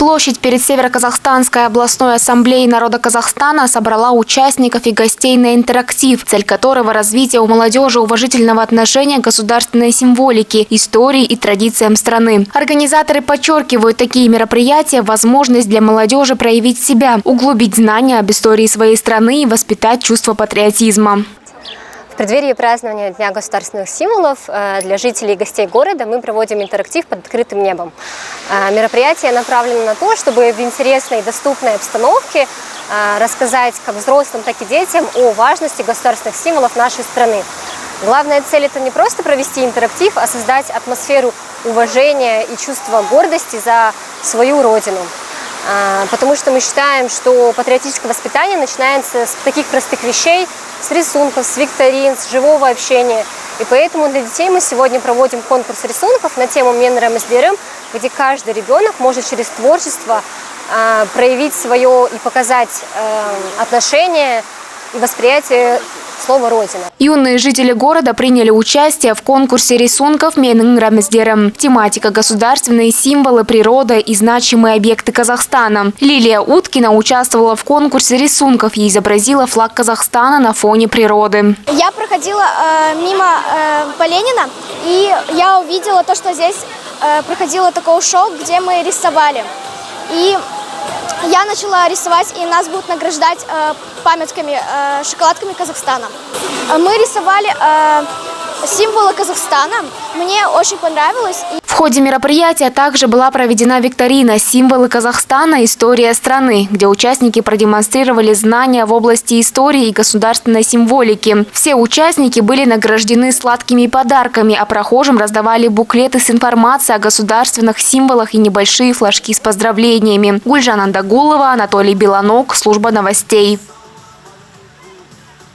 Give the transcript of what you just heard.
Площадь перед Северо-Казахстанской областной ассамблеей народа Казахстана собрала участников и гостей на интерактив, цель которого – развитие у молодежи уважительного отношения к государственной символике, истории и традициям страны. Организаторы подчеркивают, такие мероприятия – возможность для молодежи проявить себя, углубить знания об истории своей страны и воспитать чувство патриотизма. В преддверии празднования Дня государственных символов для жителей и гостей города мы проводим интерактив под открытым небом. Мероприятие направлено на то, чтобы в интересной и доступной обстановке рассказать как взрослым, так и детям о важности государственных символов нашей страны. Главная цель – это не просто провести интерактив, а создать атмосферу уважения и чувства гордости за свою родину. Потому что мы считаем, что патриотическое воспитание начинается с таких простых вещей, с рисунков, с викторин, с живого общения. И поэтому для детей мы сегодня проводим конкурс рисунков на тему «Менрам издерем», где каждый ребенок может через творчество проявить свое и показать отношение и восприятие слова «Родина». Юные жители города приняли участие в конкурсе рисунков «Менрам издерем». Тематика – государственные символы, природа и значимые объекты Казахстана. Лилия Уткина участвовала в конкурсе рисунков и изобразила флаг Казахстана на фоне природы. Я проходила мимо Поленина, и я увидела то, что здесь проходило такое шоу, где мы рисовали. И я начала рисовать, и нас будут награждать памятками, шоколадками Казахстана. Мы рисовали символы Казахстана. Мне очень понравилось. В ходе мероприятия также была проведена викторина «Символы Казахстана. История страны», где участники продемонстрировали знания в области истории и государственной символики. Все участники были награждены сладкими подарками, а прохожим раздавали буклеты с информацией о государственных символах и небольшие флажки с поздравлениями. Гульжан Андагулова, Анатолий Белонок, служба новостей.